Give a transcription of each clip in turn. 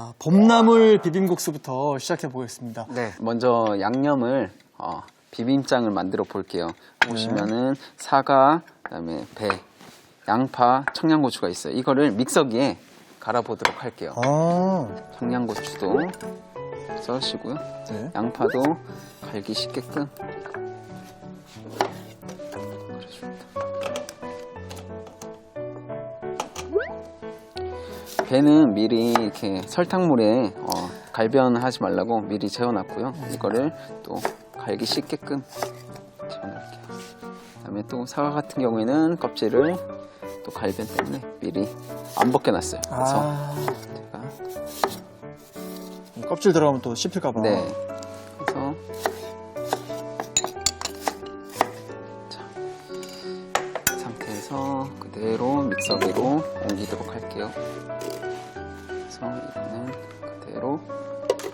자, 봄나물 비빔국수부터 시작해 보겠습니다. 네. 먼저 양념을 비빔장을 만들어 볼게요. 보시면은 사과, 그다음에 배, 양파, 청양고추가 있어요. 이거를 믹서기에 갈아보도록 할게요. 청양고추도 써시고요. 네. 양파도 갈기 쉽게끔. 배는 미리 이렇게 설탕물에 갈변하지 말라고 미리 재워놨고요. 이거를 또 갈기 쉽게끔 재워놓을게요. 그다음에 또 사과 같은 경우에는 껍질을 또 갈변 때문에 미리 안 벗겨놨어요. 그래서 제가 껍질 들어가면 또 씹힐까봐. 네. 그래서 자, 이 상태에서 그대로 믹서기로 옮기도록 할게요. 그래서 이거는 그대로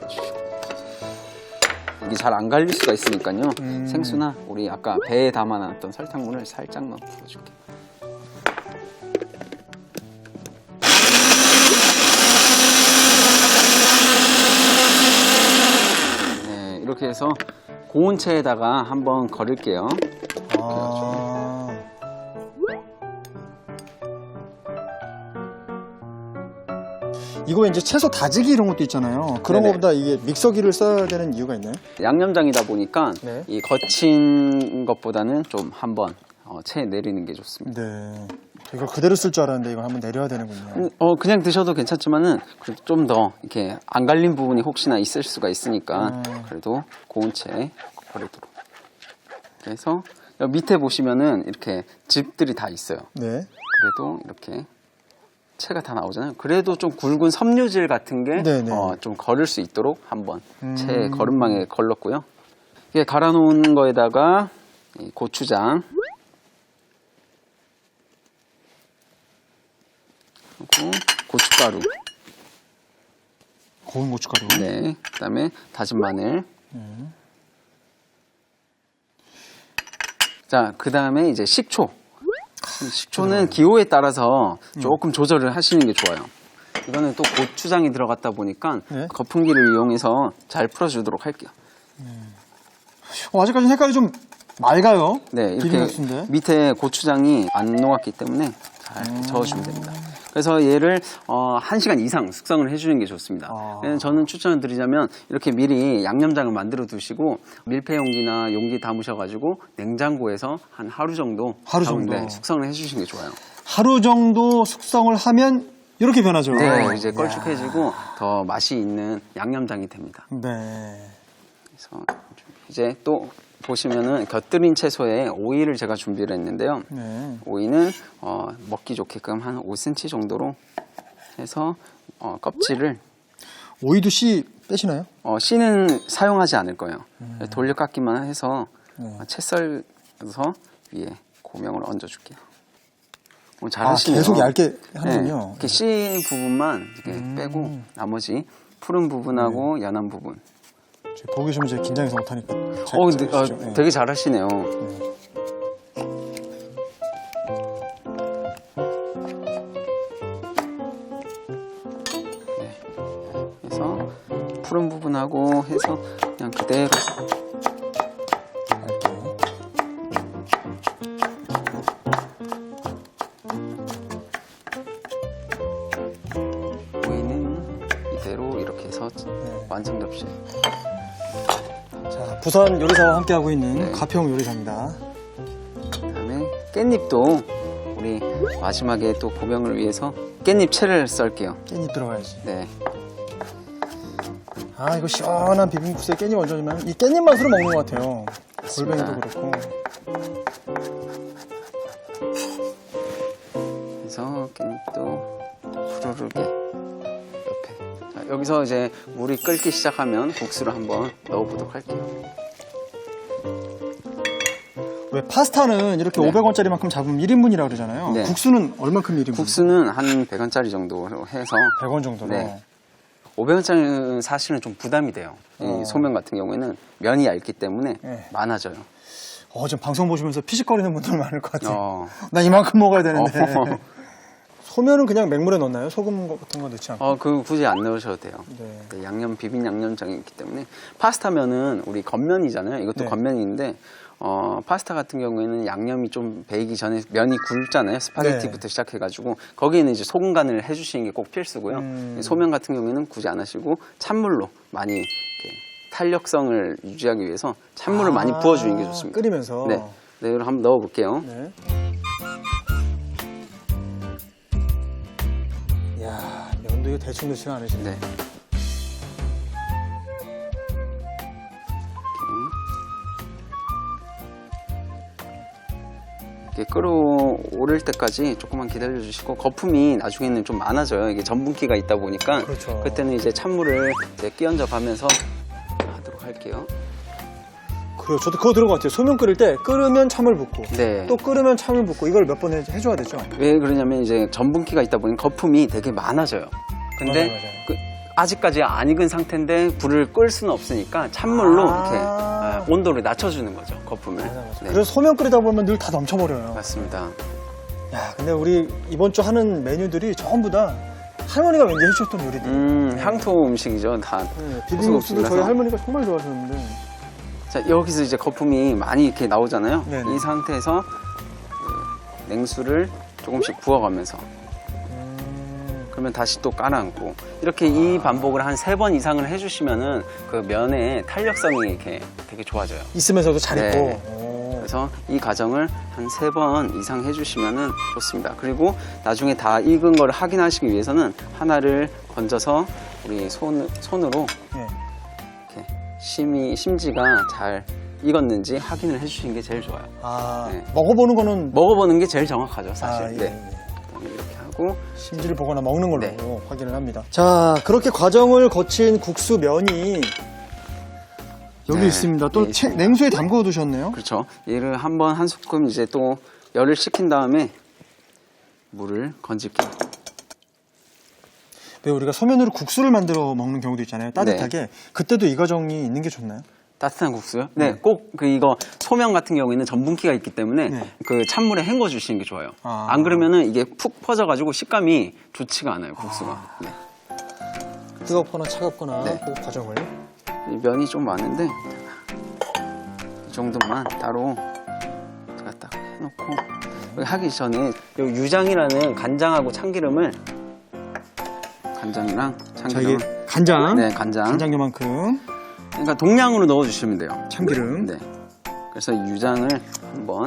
넣어주시고 이게 잘 안 갈릴 수가 있으니까요. 생수나 우리 아까 배에 담아놨던 설탕물을 살짝만 부어줄게요. 네, 이렇게 해서 고온 체에다가 한번 걸을게요. 이거 이제 채소 다지기 이런 것도 있잖아요. 그런 네네. 것보다 이게 믹서기를 써야 되는 이유가 있나요? 양념장이다 보니까 네. 이 거친 것보다는 좀 한번 체에 내리는 게 좋습니다. 네. 이거 그대로 쓸 줄 알았는데 이거 한번 내려야 되는군요. 그냥 드셔도 괜찮지만은 그래도 좀 더 이렇게 안 갈린 부분이 혹시나 있을 수가 있으니까 그래도 고운 채에 버리도록. 그래서 여기 밑에 보시면은 이렇게 즙들이 다 있어요. 네. 그래도 이렇게 채가 다 나오잖아요. 그래도 좀 굵은 섬유질 같은 게 네네. 좀 걸을 수 있도록 한번 채 거름망에 걸렀고요. 이게 갈아 놓은 거에다가 이 고추장 그리고 고춧가루, 고운 고춧가루. 네, 그다음에 다진 마늘. 자, 그다음에 이제 식초. 식초는 기호에 따라서 조금 조절을 하시는 게 좋아요. 이거는 또 고추장이 들어갔다 보니까 네. 거품기를 이용해서 잘 풀어주도록 할게요. 아직까지 색깔이 좀 맑아요. 네, 이렇게 비빔국수인데. 밑에 고추장이 안 녹았기 때문에 잘 저어주면 됩니다. 그래서 얘를 1시간 이상 숙성을 해주는 게 좋습니다. 저는 추천을 드리자면 이렇게 미리 양념장을 만들어 두시고 밀폐 용기나 용기 담으셔가지고 냉장고에서 한 하루 정도 숙성을 해주시는 게 좋아요. 하루 정도 숙성을 하면 이렇게 변하죠. 네, 이제 걸쭉해지고 더 맛이 있는 양념장이 됩니다. 네. 그래서 이제 또 보시면은 곁들인 채소에 오이를 제가 준비를 했는데요. 네. 오이는 먹기 좋게끔 한 5cm 정도로 해서 껍질을 오이도 씨 빼시나요? 씨는 사용하지 않을 거예요. 돌려 깎기만 해서 채 썰어서 위에 고명을 얹어줄게요. 잘하시네요. 계속 얇게 하는군요. 네, 이렇게 씨 부분만 이렇게 빼고 나머지 푸른 부분하고 연한 부분. 보고 계시면 제가 긴장해서 못하니까. 근데 되게 잘하시네요. 네. 그래서 푸른 부분하고 해서 그냥 그대로 오이는 이대로 이렇게 해서 완성 접시. 자, 부산 요리사와 함께하고 있는 가평 요리사입니다. 그다음에 깻잎도 우리 마지막에 또 고명을 위해서 깻잎 채를 썰게요. 깻잎 들어가야지. 네. 이거 시원한 비빔국수에 깻잎 얹어주면 이 깻잎 맛으로 먹는 것 같아요. 맞습니다. 골뱅이도 그렇고. 그래서 깻잎도 푸르르게 옆에. 자, 여기서 이제 물이 끓기 시작하면 국수를 한번 넣어보도록 할게요. 왜 파스타는 이렇게 네. 500원짜리만큼 잡으면 1인분이라고 그러잖아요. 네. 국수는 얼만큼 1인분? 국수는 한 100원짜리 정도로 해서 100원 정도로. 네. 500원짜리는 사실은 좀 부담이 돼요. 이 소면 같은 경우에는 면이 얇기 때문에 많아져요. 지금 방송 보시면서 피식거리는 분들 많을 것 같아요. 어. 나 이만큼 먹어야 되는데. 소면은 그냥 맹물에 넣나요? 소금 같은 거 넣지 않고? 그 굳이 안 넣으셔도 돼요. 네. 네, 비빔 양념장이 있기 때문에. 파스타면은 우리 겉면이잖아요. 이것도 네. 겉면인데 파스타 같은 경우에는 양념이 좀 배이기 전에 면이 굵잖아요. 스파게티부터 네. 시작해가지고 거기에는 이제 소금 간을 해주시는 게 꼭 필수고요. 소면 같은 경우에는 굳이 안 하시고 찬물로 많이 이렇게 탄력성을 유지하기 위해서 찬물을 많이 부어주는 게 좋습니다. 끓이면서. 네, 네, 이걸 한번 넣어볼게요. 네. 이야, 면도 이거 대충 넣지가 않으시네. 네. 이렇게 끓어오를 때까지 조금만 기다려주시고 거품이 나중에는 좀 많아져요. 이게 전분기가 있다 보니까 그렇죠. 그때는 이제 찬물을 이제 끼얹어 가면서 하도록 할게요. 그래요. 저도 그거 들은 것 같아요. 소면 끓일 때 끓으면 찬물 붓고 네. 또 끓으면 찬물 붓고 이걸 몇 번 해줘야 되죠. 왜 그러냐면 이제 전분기가 있다 보니 거품이 되게 많아져요. 근데 맞아요. 아직까지 안 익은 상태인데 불을 끌 수는 없으니까 찬물로 이렇게 온도를 낮춰주는 거죠. 거품을. 맞아. 네. 그래서 소면 끓이다 보면 늘 다 넘쳐버려요. 맞습니다. 야, 근데 우리 이번 주 하는 메뉴들이 전부 다 할머니가 왠지 해주셨던 요리들. 향토 음식이죠. 다. 네, 비빔국수도 저희 할머니가 정말 좋아하셨는데. 자, 여기서 이제 거품이 많이 이렇게 나오잖아요. 네네. 이 상태에서 그 냉수를 조금씩 부어가면서 그러면 다시 또 깔아앉고 이렇게 이 반복을 한 3번 이상을 해주시면은 그 면의 탄력성이 이렇게 되게 좋아져요. 있으면서도 잘 네. 있고. 그래서 이 과정을 한 3번 이상 해주시면은 좋습니다. 그리고 나중에 다 익은 걸 확인하시기 위해서는 하나를 건져서 우리 손으로 네. 이렇게 심지가 잘 익었는지 확인을 해주시는 게 제일 좋아요. 네. 먹어보는 거는 먹어보는 게 제일 정확하죠, 사실. 예, 네. 예. 그다음에 이렇게 하고 심지를 보거나 먹는 걸로 네. 확인을 합니다. 자, 그렇게 과정을 거친 국수 면이 여기 네, 있습니다. 또 네, 있습니다. 냉수에 담궈 두셨네요. 그렇죠. 얘를 한번 한 소끔 이제 또 열을 식힌 다음에 물을 건질게요. 왜 우리가 소면으로 국수를 만들어 먹는 경우도 있잖아요. 따뜻하게. 그때도 이 과정이 있는 게 좋나요? 따뜻한 국수요? 네, 꼭 이거 소면 같은 경우에는 전분기가 있기 때문에 네. 그 찬물에 헹궈 주시는 게 좋아요. 아. 안 그러면은 이게 푹 퍼져가지고 식감이 좋지가 않아요, 국수가. 네. 뜨겁거나 차갑거나 네. 그 과정을. 이 면이 좀 많은데 이 정도만 따로 제가 딱 해놓고 여기 하기 전에 요 유장이라는 간장하고 참기름을 간장이랑 자, 참기름 이게 간장. 네, 간장. 간장요만큼. 그러니까 동량으로 넣어주시면 돼요. 참기름. 네. 그래서 유장을 한번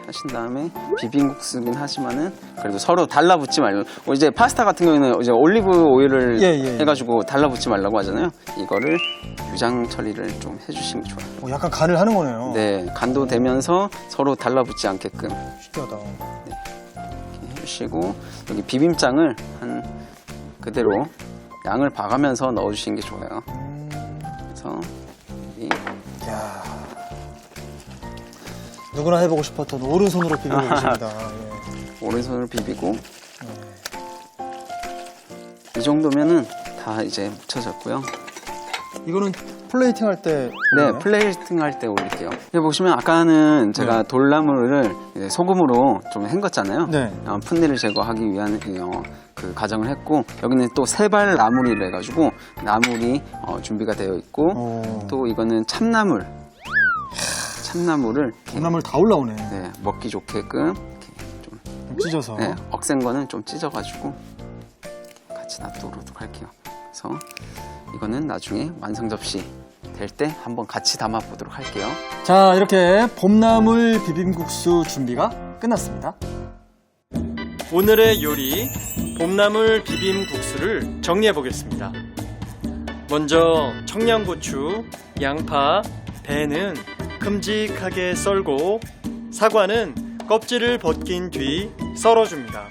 하신 다음에 비빔국수긴 하지만은 그래도 서로 달라붙지 말고 이제 파스타 같은 경우에는 이제 올리브 오일을 해가지고 달라붙지 말라고 하잖아요. 이거를 유장 처리를 좀 해주시면 좋아요. 약간 간을 하는 거네요. 네, 간도 되면서 서로 달라붙지 않게끔 신기하다. 이렇게 해주시고 여기 비빔장을 한 그대로 양을 봐가면서 넣어주시는 게 좋아요. 그래서 이 이야. 누구나 해보고 싶었던 오른손으로 비비고 계십니다. 예. 오른손으로 비비고 이 정도면은 다 이제 묻혀졌고요. 이거는 플레이팅 할 때. 네, 플레이팅 할 때 올릴게요. 여기 보시면 아까는 제가 돌나물을 이제 소금으로 좀 헹궜잖아요. 네. 풋내를 제거하기 위한 그 과정을 했고 여기는 또 세발 나물이라 해가지고 나물이 준비가 되어 있고 또 이거는 참나물을 콩나물 다 올라오네. 네, 먹기 좋게끔 이렇게 좀 찢어서. 네, 억센 거는 좀 찢어가지고 같이 놔두도록 할게요. 그래서 이거는 나중에 완성 접시 될 때 한번 같이 담아 보도록 할게요. 자, 이렇게 봄나물 비빔국수 준비가 끝났습니다. 오늘의 요리 봄나물 비빔국수를 정리해 보겠습니다. 먼저 청양고추, 양파, 배는 큼직하게 썰고 사과는 껍질을 벗긴 뒤 썰어줍니다.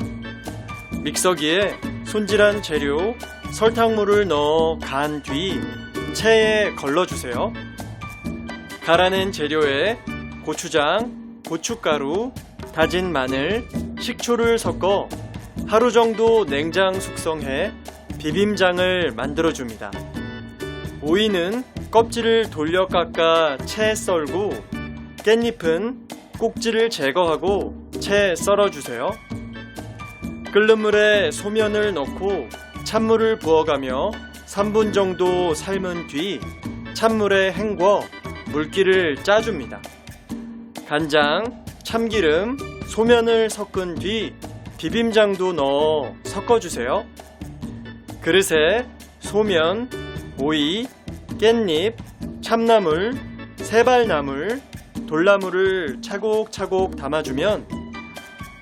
믹서기에 손질한 재료, 설탕물을 넣어 간 뒤 체에 걸러주세요. 갈아낸 재료에 고추장, 고춧가루, 다진 마늘, 식초를 섞어 하루 정도 냉장 숙성해 비빔장을 만들어줍니다. 오이는 껍질을 돌려 깎아 채 썰고 깻잎은 꼭지를 제거하고 채 썰어주세요. 끓는 물에 소면을 넣고 찬물을 부어가며 3분 정도 삶은 뒤 찬물에 헹궈 물기를 짜줍니다. 간장, 참기름, 소면을 섞은 뒤 비빔장도 넣어 섞어주세요. 그릇에 소면, 오이, 깻잎, 참나물, 세발나물, 돌나물을 차곡차곡 담아주면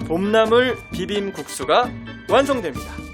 봄나물 비빔국수가 완성됩니다.